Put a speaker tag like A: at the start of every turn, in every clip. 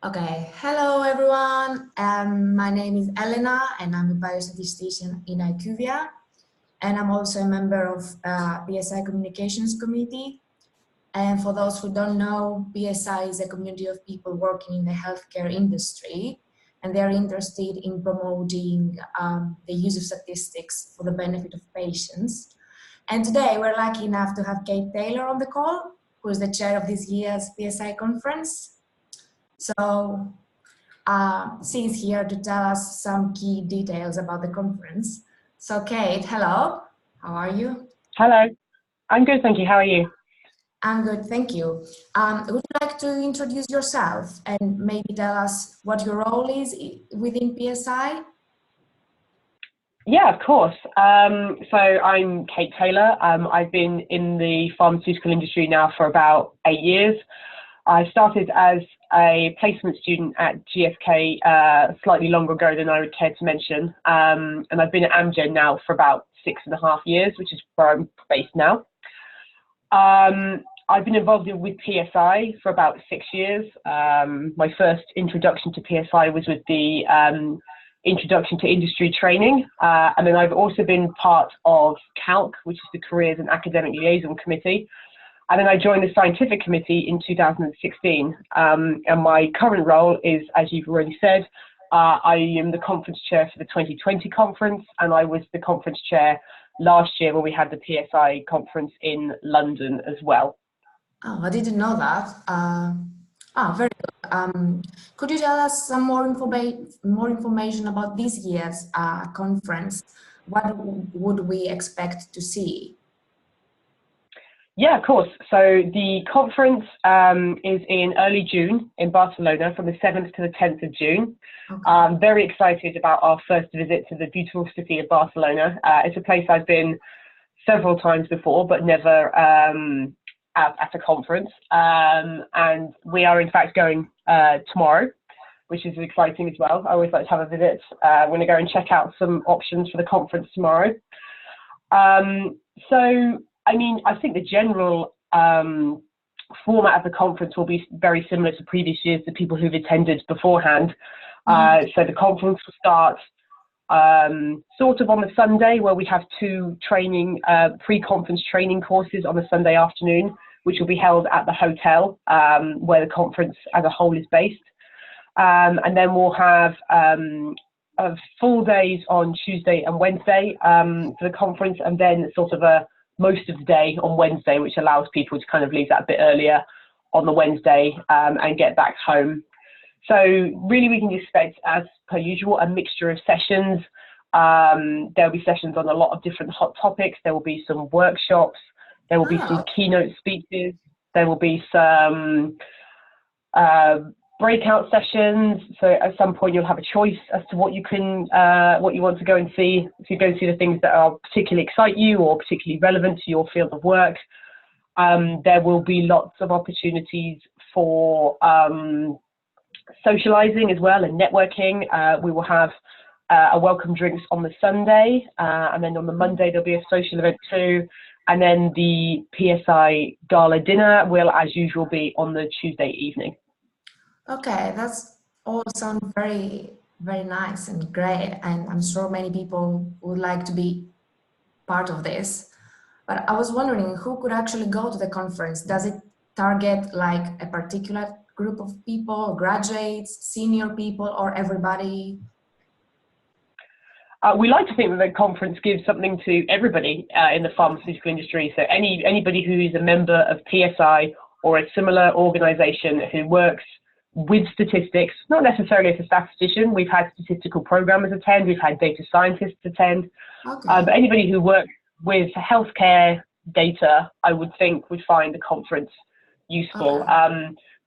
A: Okay, hello everyone. My name is Elena and I'm a biostatistician in IQVIA, and I'm also a member of PSI Communications Committee. And for those who don't know, PSI is a community of people working in the healthcare industry, and they're interested in promoting the use of statistics for the benefit of patients. And today we're lucky enough to have Kate Taylor on the call, who is the chair of this year's PSI Conference. So she's here to tell us some key details about the conference. So Kate, hello, how are you?
B: Hello, I'm good, thank you. How are you?
A: I'm good, thank you. Would you like to introduce yourself and maybe tell us what your role is within PSI?
B: Yeah, of course. So I'm Kate Taylor. I've been in the pharmaceutical industry now for about 8 years. I started as a placement student at GSK slightly longer ago than I would care to mention. And I've been at Amgen now for about 6.5 years, which is where I'm based now. I've been involved with PSI for about 6 years. My first introduction to PSI was with the Introduction to Industry training. And then I've also been part of CALC, which is the Careers and Academic Liaison Committee. And then I joined the Scientific Committee in 2016. And my current role is, as you've already said, I am the conference chair for the 2020 conference, and I was the conference chair last year when we had the PSI conference in London as well.
A: Oh, I didn't know that. Very good. Could you tell us some more information about this year's conference? What would we expect to see?
B: Yeah, of course. So the conference is in early June in Barcelona from the 7th to the 10th of June. Okay. I'm very excited about our first visit to the beautiful city of Barcelona. It's a place I've been several times before, but never at a conference. And we are in fact going tomorrow, which is exciting as well. I always like to have a visit. I'm going to go and check out some options for the conference tomorrow. I think the general format of the conference will be very similar to previous years, the people who've attended beforehand. So the conference will start sort of on the Sunday, where we have 2 pre-conference training courses on the Sunday afternoon, which will be held at the hotel where the conference as a whole is based. And then we'll have full days on Tuesday and Wednesday for the conference, and then sort of most of the day on Wednesday, which allows people to kind of leave that a bit earlier on the Wednesday and get back home. So really we can expect, as per usual, a mixture of sessions. There'll be sessions on a lot of different hot topics. There will be some workshops. There will be some keynote speeches. There will be some breakout sessions. So at some point you'll have a choice as to what you want to go and see. So you go and see the things that are particularly excite you or particularly relevant to your field of work. There will be lots of opportunities for socializing as well and networking. We will have a welcome drinks on the Sunday, and then on the Monday there'll be a social event too. And then the PSI gala dinner will, as usual, be on the Tuesday evening.
A: Okay, that's all sound very, very nice and great. And I'm sure many people would like to be part of this. But I was wondering who could actually go to the conference. Does it target like a particular group of people, graduates, senior people, or everybody?
B: We like to think that the conference gives something to everybody in the pharmaceutical industry. So anybody who is a member of PSI or a similar organization who works with statistics, not necessarily as a statistician. We've had statistical programmers attend, we've had data scientists attend, but anybody who works with healthcare data, I would think, would find the conference useful.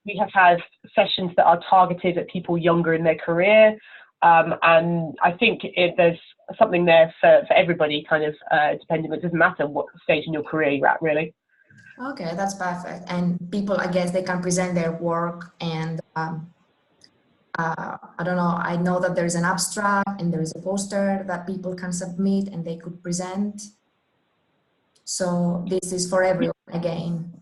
B: We have had sessions that are targeted at people younger in their career, and I think there's something there for everybody, kind of depending. It doesn't matter what stage in your career you're at, really.
A: Okay, that's perfect. And people, I guess, they can present their work, and I don't know, I know that there's an abstract and there is a poster that people can submit and they could present. So this is for everyone again.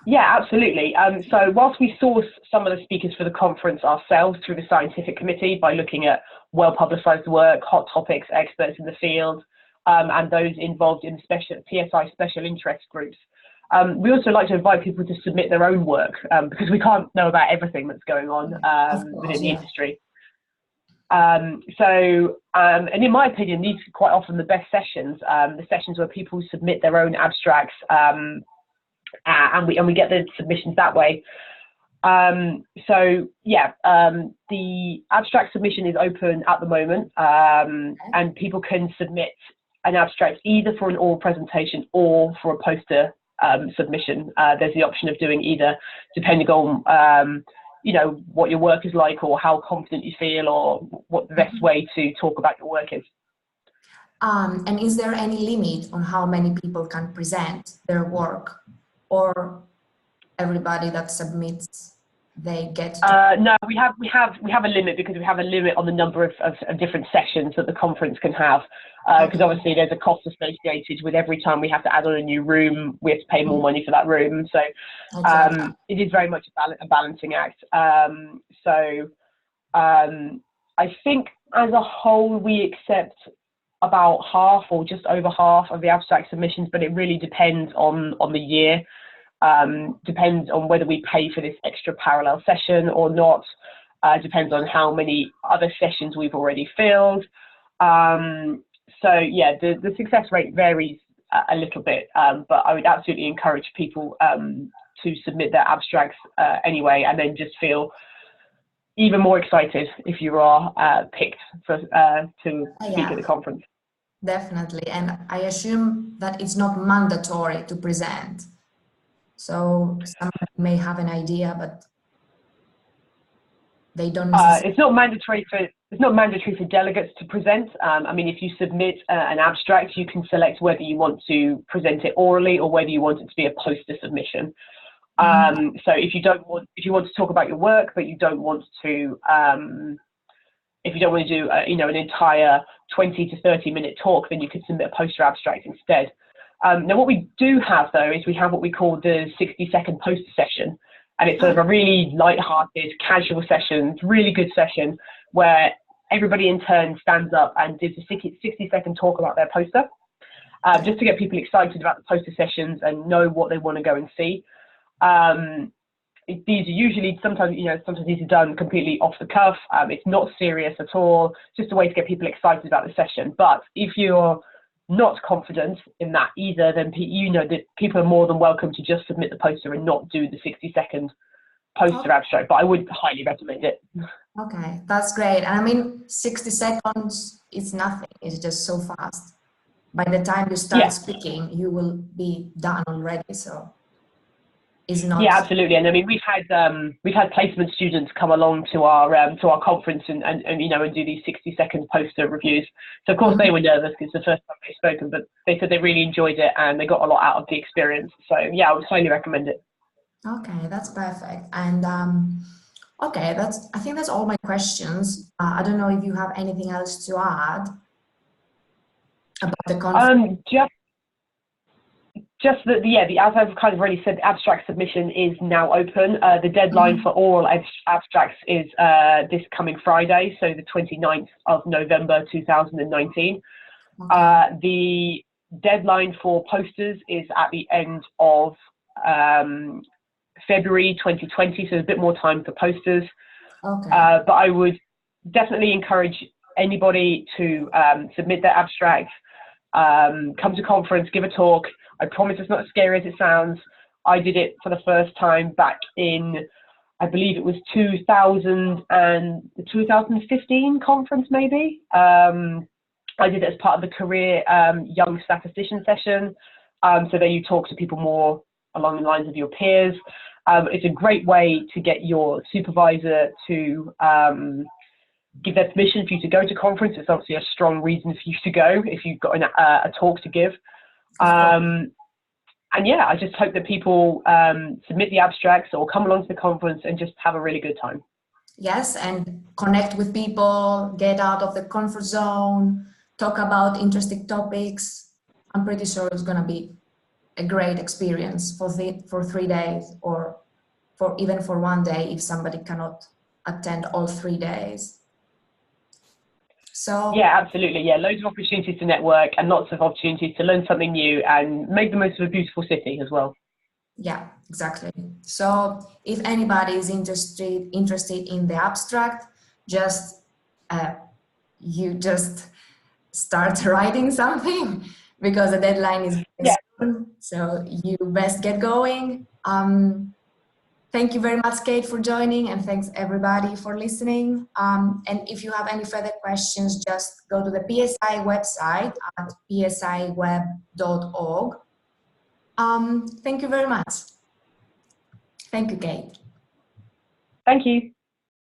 B: Yeah, absolutely. So whilst we source some of the speakers for the conference ourselves through the scientific committee by looking at well-publicised work, hot topics, experts in the field, and those involved in special PSI special interest groups, we also like to invite people to submit their own work because we can't know about everything that's going on
A: Of course,
B: within the
A: yeah.
B: industry. And in my opinion, these are quite often the best sessions, the sessions where people submit their own abstracts, and we get the submissions that way. So yeah, the abstract submission is open at the moment, and people can submit an abstract either for an oral presentation or for a poster submission. There's the option of doing either, depending on you know, what your work is like or how confident you feel or what the best way to talk about your work is.
A: And is there any limit on how many people can present their work, or everybody that submits, they get to...
B: No, we have a limit because we have a limit on the number of different sessions that the conference can have. Because obviously there's a cost associated with every time we have to add on a new room, we have to pay more money for that room. So it is very much a balancing act. I think as a whole we accept about half or just over half of the abstract submissions, but it really depends on the year. Depends on whether we pay for this extra parallel session or not. Depends on how many other sessions we've already filled. So yeah, the success rate varies a little bit, but I would absolutely encourage people to submit their abstracts anyway, and then just feel even more excited if you are picked for, to speak at the conference.
A: Definitely, and I assume that it's not mandatory to present. So some may have an idea, but they don't necessarily...
B: It's not mandatory for delegates to present. I mean, if you submit an abstract, you can select whether you want to present it orally or whether you want it to be a poster submission. So if you want to talk about your work, but you don't want to, if you don't want to do you know, an entire 20 to 30 minute talk, then you could submit a poster abstract instead. Now, what we do have, though, is we have what we call the 60-second poster session. And it's sort of a really light-hearted, casual session, really good session, where everybody in turn stands up and does a 60-second talk about their poster, just to get people excited about the poster sessions and know what they want to go and see. These are usually, sometimes these are done completely off the cuff. It's not serious at all, just a way to get people excited about the session. But if you're not confident in that either, then you know that people are more than welcome to just submit the poster and not do the 60-second poster abstract, but I would highly recommend it.
A: Okay, that's great. And I mean, 60 seconds is nothing, it's just so fast. By the time you start speaking, you will be done already, so it's not...
B: Yeah, absolutely. And I mean, we've had placement students come along to our conference and you know, and do these 60-second poster reviews. So of course they were nervous because it's the first time they've spoken, but they said they really enjoyed it and they got a lot out of the experience. So yeah, I would highly recommend it.
A: Okay, that's perfect. And okay, I think that's all my questions. I don't know if you have anything else to add about the conference.
B: Just that, as I've kind of already said, the abstract submission is now open. The deadline for oral abstracts is this coming Friday, so the 29th of November 2019. Okay. The deadline for posters is at the end of February 2020, so a bit more time for posters. Okay. But I would definitely encourage anybody to submit their abstract, come to conference, give a talk. I promise it's not as scary as it sounds. I did it for the first time back in, I believe it was 2015 conference, maybe. I did it as part of the career young statistician session. So there you talk to people more along the lines of your peers. It's a great way to get your supervisor to give their permission for you to go to conference. It's obviously a strong reason for you to go if you've got a talk to give. And yeah, I just hope that people submit the abstracts or come along to the conference and just have a really good time.
A: Yes, and connect with people, get out of the comfort zone, talk about interesting topics. I'm pretty sure it's going to be a great experience for 3 days, or even for 1 day if somebody cannot attend all 3 days. So
B: yeah, absolutely. Yeah, loads of opportunities to network and lots of opportunities to learn something new and make the most of a beautiful city as well.
A: yeah, exactly. So if anybody is interested in the abstract, you just start writing something, because the deadline is very
B: Yeah.
A: soon. So you best get going. Thank you very much, Kate, for joining, and thanks everybody for listening. And if you have any further questions, just go to the PSI website at psiweb.org. Thank you very much. Thank you, Kate.
B: Thank you.